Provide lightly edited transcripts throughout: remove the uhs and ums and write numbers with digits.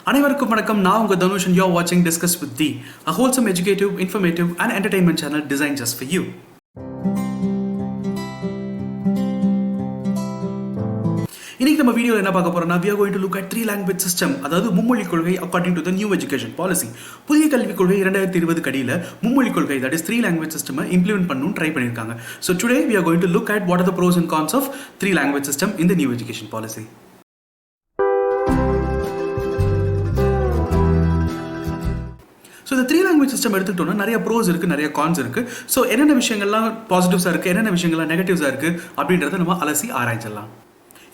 அனைவருக்கும் வணக்கம். நான் உங்க Dhanush and you're watching Discuss with D, a wholesome, educative, informative and entertainment channel designed just for you. இன்னைக்கு நம்ம வீடியோல என்ன பார்க்க போறோம்னா we are going to look at three language system, அதாவது மும்மொழி கொள்கை according to the new education policy. புதிய கல்விக் கொள்கை 2020 கடியில மும்மொழி கொள்கை, that is three language system implement பண்ணனும் ட்ரை பண்ணிருக்காங்க. So today we are going to look at what are the pros and cons of three language system in the new education policy. So இந்த three language system எடுத்துக்கிட்டோம்னா நிறைய pros இருக்குது, நிறைய cons இருக்குது. So என்னென்ன விஷயங்கள்லாம் பாசிட்டிவ்ஸாக இருக்குது, என்னென்ன விஷயங்கள்லாம் நெகட்டிவ்ஸாக இருக்குது அப்படின்றத நம்ம அலசி ஆராய்ச்சிடலாம்.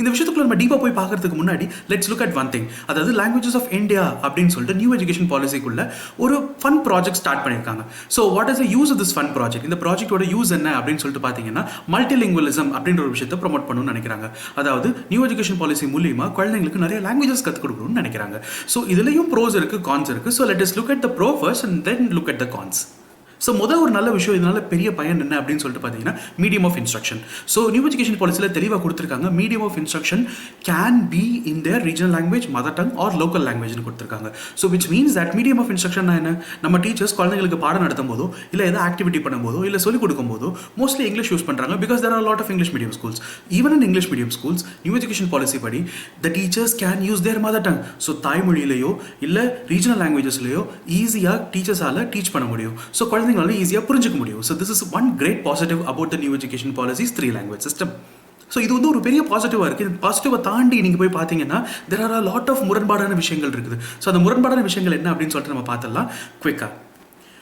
இந்த விஷயத்துக்குள்ள நம்ம டீப்பாக போய் பார்க்கறதுக்கு முன்னாடி let's look at one thing. அதாவது லாங்குவேஜஸ் ஆஃப் இந்தியா அப்படின்னு சொல்லிட்டு நியூ எஜுகேஷன் பாலிசிக்குள்ள ஒரு ஃபன் ப்ராஜெக்ட் ஸ்டார்ட் பண்ணியிருக்காங்க. So what is the use of this fun project? இந்த ப்ராஜெக்டோட யூஸ் என்ன அப்படின்னு சொல்லிட்டு பார்த்தீங்கன்னா மல்டிலிங்குவலிசம் அப்படின்ற ஒரு விஷயத்தை ப்ரொமோட் பண்ணணும்னு நினைக்கிறாங்க. அதாவது நியூ எஜுகேஷன் பாலிசி மூலியமா குழந்தைங்களுக்கு நிறைய லாங்குவேஜஸ் கற்றுக் கொடுக்கணும்னு நினைக்கிறாங்க. ஸோ இதுலேயும் ப்ரோஸ் இருக்குது, கான்ஸ் இருக்குது. So let is look at the pro first and then look at the cons. So முதல் ஒரு நல்ல விஷயம், இதனால பெரிய பயன் என்ன அப்படின்னு சொல்லிட்டு பார்த்தீங்கன்னா medium of instruction. So new education பாலிசியில் தெளிவாக கொடுத்துருக்காங்க, medium of instruction can be in their regional language, mother tongue or local லாங்குவேஜ்னு கொடுத்துருக்காங்க. So which means that medium of instruction என்ன, நம்ம டீச்சர்ஸ் குழந்தைங்களுக்கு பாடம் நடத்தும் போதோ இல்லை ஏதாவது ஆக்டிவிட்டி பண்ணும்போதோ இல்லை சொல்லிக் கொடுக்கும் போதோ மோஸ்ட்லி இங்கிலீஷ் யூஸ் பண்ணுறாங்க. Because there are lot of English medium schools. Even in English medium schools new education policy படி the teachers can use their mother tongue. So தாய்மொழியிலையோ இல்லை ரீஜனல் லாங்குவேஜஸ்லையோ ஈஸியாக டீச்சர்ஸால் டீச் பண்ண முடியும். ஸோ குழந்தைங்களால ஈஸியாக புரிஞ்சுக்க முடியும். So this is one great positive about the new education policy's three language system. So இது வந்து ஒரு பெரிய பாசிட்டிவாக இருக்குது. இந்த பாசிட்டிவை தாண்டி நீங்கள் போய் பார்த்தீங்கன்னா there are a lot of முரண்பாடான விஷயங்கள் இருக்குது. ஸோ அந்த முரண்பாடான விஷயங்கள் என்ன அப்படின்னு சொல்லிட்டு நம்ம பார்த்துடலாம் குவிக்காக.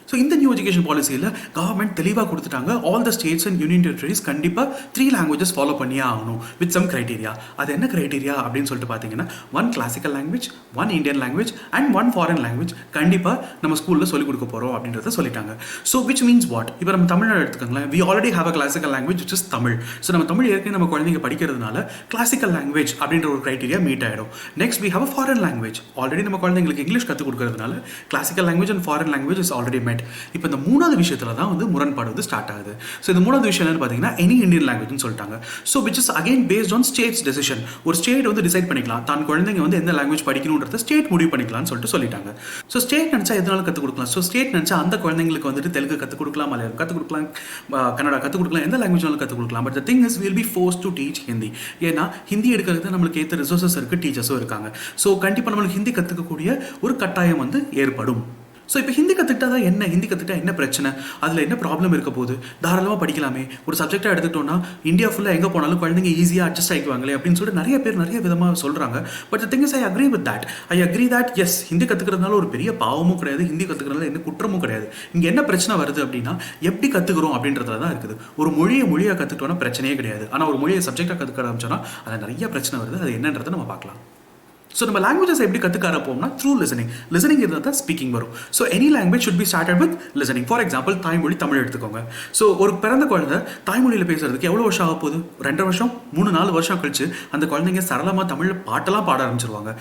ஸோ இந்த நியூ எஜுகேஷன் பாலிசியில் கவர்மெண்ட் தெளிவாக கொடுத்துட்டாங்க, all the states and union territories கண்டிப்பாக த்ரீ லாங்குவேஜஸ் ஃபாலோ பண்ணியே ஆகணும் வித் சம் கிரைட்டீரியா. அது என்ன கிரைட்டீரியா அப்படின்னு சொல்லிட்டு பார்த்தீங்கன்னா one classical language, one Indian language and one foreign language கண்டிப்பாக நம்ம ஸ்கூலில் சொல்லிக் கொடுக்க போகிறோம் அப்படின்றத சொல்லிட்டாங்க. So which means what? இப்போ நம்ம தமிழ்நாடு எடுத்துக்கோங்களேன், we already have a classical language which is Tamil. So நம்ம தமிழ் ஏற்கனவே நம்ம குழந்தைங்க படிக்கிறதுனால கிளாசிக்கல் லாங்குவேஜ் அப்படின்ற ஒரு கிரைட்டீரியா மீட் ஆகிடும். Next we have a foreign language, already நம்ம குழந்தைங்களுக்கு இங்கிலீஷ் கற்றுக் கொடுக்கறதுனால classical language and foreign language is already met. இப்போ இந்த மூணாவது விஷயத்துல தான் வந்து முரண்பாடு வந்து ஸ்டார்ட் ஆகுது. ஸோ இந்த மூணாவது விஷயம் என்னன்னு பார்த்தீங்கன்னா எனி இந்தியன் லாங்குவேஜ்னு சொல்லிட்டாங்க. So which is again based on states decision. ஒரு ஸ்டேட் வந்து டிசைட் பண்ணிக்கலாம் தான் குழந்தைங்க வந்து எந்த லாங்குவேஜ் படிக்கணுன்றத ஸ்டேட் முடிவு பண்ணிக்கலாம்னு சொல்லிட்டு சொல்லிட்டாங்க. ஸோ ஸ்டேட் நினச்சா எதனால கற்றுக் கொடுக்கலாம். ஸோ ஸ்டேட் நினச்சா அந்த குழந்தைங்களுக்கு வந்துட்டு தெலுங்கு கற்றுக் கொடுக்கலாம், மலையாளம் கற்றுக் கொடுக்கலாம், கன்னடா கற்றுக் கொடுக்கலாம், எந்த லாங்குவேஜ்னாலும் கற்றுக் கொடுக்கலாம். But the thing is will be force to teach Hindi. ஏன்னா ஹிந்தி எடுக்கிறது நம்மளுக்கு ஏற்ற ரிசோர்ஸஸ் இருக்குது, டீச்சர்ஸும் இருக்காங்க. ஸோ கண்டிப்பாக நம்மளுக்கு ஹிந்தி கற்றுக்கக்கூடிய ஒரு கட்டாயம் வந்து ஏற்படும். ஸோ இப்போ ஹிந்தி கற்றுக்கிட்டா தான் என்ன, ஹிந்தி கற்றுக்கிட்டா என்ன பிரச்சனை, அதில் என்ன ப்ராப்ளம் இருக்க போது, தாராளமாக படிக்கலாமே. ஒரு சப்ஜெக்டாக எடுத்துக்கிட்டோன்னா இந்தியா ஃபுல்லாக எங்கே போனாலும் குழந்தைங்க ஈஸியாக அட்ஜஸ்ட் ஆகிக்குவாங்களே அப்படின்னு சொல்லிட்டு நிறைய பேர் நிறைய விதமாக சொல்கிறாங்க. But the thing is I agree with that. I agree that yes, Hindi கற்றுக்கிறதுனால ஒரு பெரிய பாவமும் கிடையாது, ஹிந்தி கற்றுக்கிறதுனால என்ன குற்றமும் கிடையாது. இங்கே என்ன பிரச்சனை வருது அப்படின்னா எப்படி கற்றுக்கிறோம் அப்படின்றதுல தான் இருக்குது. ஒரு மொழியாக கற்றுக்கிட்டோன்னா பிரச்சனையே கிடையாது. ஆனால் ஒரு மொழியை சப்ஜெக்டாக கற்றுக்க ஆரம்பிச்சோன்னா அதில் நிறைய பிரச்சனை வருது. அது என்னன்றதை நம்ம பார்க்கலாம். ஸோ நம்ம லாங்குவேஜஸ் எப்படி கற்றுக்க ஆரம்பிப்போம்னா த்ரூ லிசனிங். லிசனிங் இருந்தால் தான் ஸ்பீக்கிங் வரும். So any language should be started with listening. For example தாய்மொழி தமிழ் எடுத்துக்கோங்க. ஸோ ஒரு பிறந்த குழந்தை தாய்மொழியில் பேசுறதுக்கு எவ்வளோ வருஷம் ஆக போகுது? 2 வருஷம், 3-4 வருஷம் கழிச்சு அந்த குழந்தைங்க சரளமாக தமிழில் பாட்டெல்லாம் பாட ஆரம்பிச்சிருவாங்க.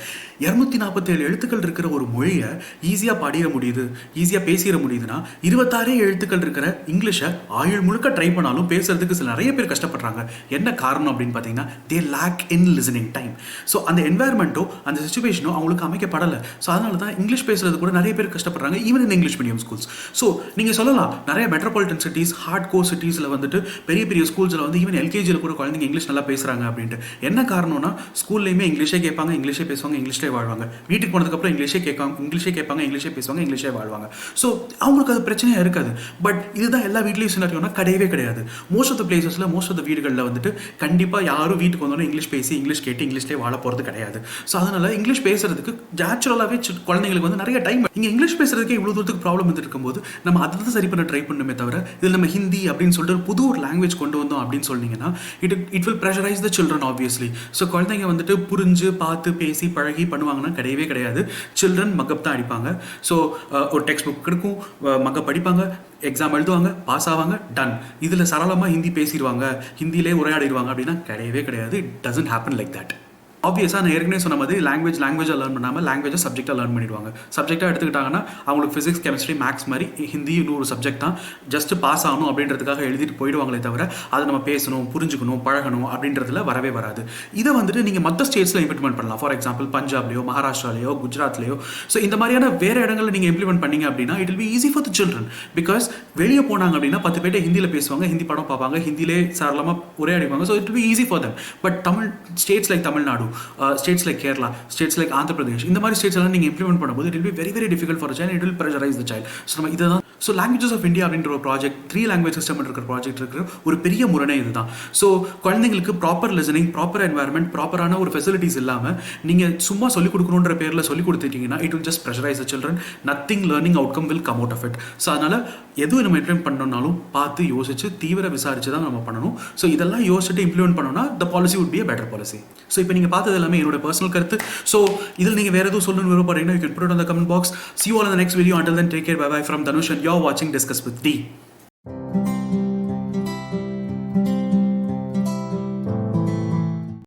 247 எழுத்துக்கள் இருக்கிற ஒரு மொழியை ஈஸியாக பாடிட முடியுது, ஈஸியாக பேசிட முடியுதுன்னா 26 எழுத்துக்கள் இருக்கிற இங்கிலீஷை ஆயுள் முழுக்க ட்ரை பண்ணாலும் பேசுறதுக்கு சில நிறைய பேர் கஷ்டப்படுறாங்க. என்ன காரணம் அப்படின்னு பார்த்தீங்கன்னா they lack in listening time. So அந்த என்வாயர்மெண்ட்டோ அந்த சுச்சுவேஷனும் அவங்களுக்கு அமைக்கப்படலை. ஸோ அதனால தான் இங்கிலீஷ் பேசுறது கூட நிறைய பேர் கஷ்டப்படுறாங்க, even in English medium schools. So நீங்கள் சொல்லலாம் நிறைய மெட்ரோபாலிட்டன் சிட்டிஸ், ஹார்ட் கோர் சிட்டிஸில் வந்துட்டு பெரிய பெரிய ஸ்கூல்ஸில் வந்து ஈவன் எல்கேஜியில் கூட குழந்தைங்க இங்கிலீஷ் நல்லா பேசுகிறாங்க அப்படின்ட்டு. என்ன காரணம்னா ஸ்கூல்லையுமே இங்கிலீஷே கேட்பாங்க, இங்கிலீஷே பேசுவாங்க, இங்கிலீஷ்லேயே வாழ்வாங்க. வீட்டுக்கு போனதுக்கப்புறம் இங்கிலீஷே கேட்பாங்க, இங்கிலீஷே கேட்பாங்க, இங்கிலீஷே பேசுவாங்க, இங்கிலீஷே வாழ்வாங்க. ஸோ அவங்களுக்கு அது பிரச்சனையாக இருக்காது. பட் இதுதான் எல்லா வீட்லேயும் சினாரியோனா கிடையவே கிடையாது. மோஸ்ட் ஆஃப் த பிளேசஸில், மோஸ்ட் ஆஃப் த வீடுகளில் வந்துட்டு கண்டிப்பாக யாரும் வீட்டுக்கு வந்தோன்னே இங்கிலீஷ் பேசி இங்கிலீஷ் கேட்டு இங்கிலீஷ்லேயே வாழ போகிறது கிடையாது. ஸோ அதனால் இங்கிலீஷ் பேசுறதுக்கு நேச்சுரலாகவே குழந்தைங்களுக்கு வந்து நிறைய டைம். இங்கே இங்கிலீஷ் பேசுறதுக்கே இவ்வளோ தூரத்துக்கு ப்ராப்ளம் வந்துட்டு இருக்கும்போது நம்ம அதை தான் சரி பண்ண ட்ரை பண்ணுமே தவிர இதில் நம்ம ஹிந்தி அப்படின்னு சொல்லிட்டு ஒரு புது ஒரு லாங்குவேஜ் கொண்டு வந்தோம் அப்படின்னு சொன்னீங்கன்னா it will pressurize the children obviously. So குழந்தைங்க வந்துட்டு புரிஞ்சு பார்த்து பேசி பழகி பண்ணுவாங்கன்னா கிடையவே கிடையாது. சில்ட்ரன் மக்கப் தான் அடிப்பாங்க. ஸோ ஒரு டெக்ஸ்ட் புக் கிடைக்கும், மக்கப் படிப்பாங்க, எக்ஸாம் எழுதுவாங்க, பாஸ் ஆவாங்க, டன். இதில் சரளமாக ஹிந்தி பேசிடுவாங்க, ஹிந்தியிலே உரையாடிடுவாங்க அப்படின்னா கிடையவே கிடையாது. It doesn't happen like that. ஆப்வியஸாக நான் ஏற்கனவே சொன்ன மாதிரி லாங்குவேஜாக லேர்ன் பண்ணாமல் லாங்குவேஜை சப்ஜெக்டாக லேர்ன் பண்ணிடுவாங்க. சப்ஜெக்டாக எடுத்துக்கிட்டாங்கன்னா அவங்களுக்கு ஃபிசிக்ஸ் கெமிஸ்ட்ரி மேக்ஸ் மாதிரி ஹிந்தி இன்னொரு சப்ஜெக்ட் தான். ஜஸ்ட் பாஸ் ஆகணும் அப்படின்றதுக்காக எழுதிட்டு போயிடுவாங்களே தவிர அதை நம்ம பேசணும், புரிஞ்சுக்கணும், பழகணும் அப்படின்றதுல வரவே வராது. இதை வந்துட்டு நீங்கள் மற்ற ஸ்டேட்ஸில் இம்ப்ளிமெண்ட் பண்ணலாம். ஃபார் எக்ஸாம்பிள் பஞ்சாப்லையோ மகாராஷ்டிராலையோ குஜராத்லையோ. ஸோ இந்த மாதிரியான வேறு இடங்களில் நீங்கள் இம்ப்ளிமெண்ட் பண்ணீங்க அப்படின்னா it will be easy for the children. Because வெளியே போனாங்க அப்படின்னா 10 பேர்ட்ட ஹிந்தியில் பேசுவாங்க, ஹிந்தி படம் பார்ப்பாங்க, ஹிந்திலே சாரளமாக உரையாடிவாங்க. So it will be easy for them. But states like Tamil Nadu, states like Kerala, states like Andhra Pradesh, இந்த மாதிரி ஸ்டேட்ஸ் எல்லாம் நீங்கள் இம்ப்ளிமெண்ட் பண்ணும்போது it will be very very difficult for child. It will pressurize the child. So நம்ம இதை தான் ஸோ லாங்குவேஜஸ் ஆஃப் இந்தியா அப்படின்ற ஒரு ப்ராஜெக்ட் 3 லாங்குவேஜ் சிஸ்டம் இருக்கிற ப்ராஜெக்ட் இருக்கிற ஒரு பெரிய முரணை இதுதான். ஸோ குழந்தைங்களுக்கு ப்ராப்பர் லிசனிங், ப்ராப்பர் என்வாயர்மெண்ட், ப்ராப்பரான ஒரு ஃபெசிலிட்டிஸ் இல்லாமல் நீங்கள் சும்மா சொல்லிக் கொடுக்கணுன்ற பேரில் சொல்லிக் கொடுத்துட்டீங்கன்னா it will just pressurise the children. Nothing learning outcome will come out of it. So அதனால் எதுவும் நம்ம இம்ப்ளிமெண்ட் பண்ணணும்னாலும் பார்த்து யோசிச்சு தீவிர விசாரிச்சு தான் நம்ம பண்ணணும். ஸோ இதெல்லாம் யோசிச்சுட்டு இம்ப்ளிமெண்ட் பண்ணோம்னா the policy would be a better policy. So இப்போ நீங்கள் பார்த்தது எல்லாமே என்னோட பர்சனல் கருத்து. ஸோ இதில் நீங்கள் வேறு எதுவும் சொல்லணும்னு விருப்பப்படுறீங்கன்னா you can put it on the comment box. See you all in the next video. Until then, take care. Bye bye from Dhanush and you're watching Discuss with D.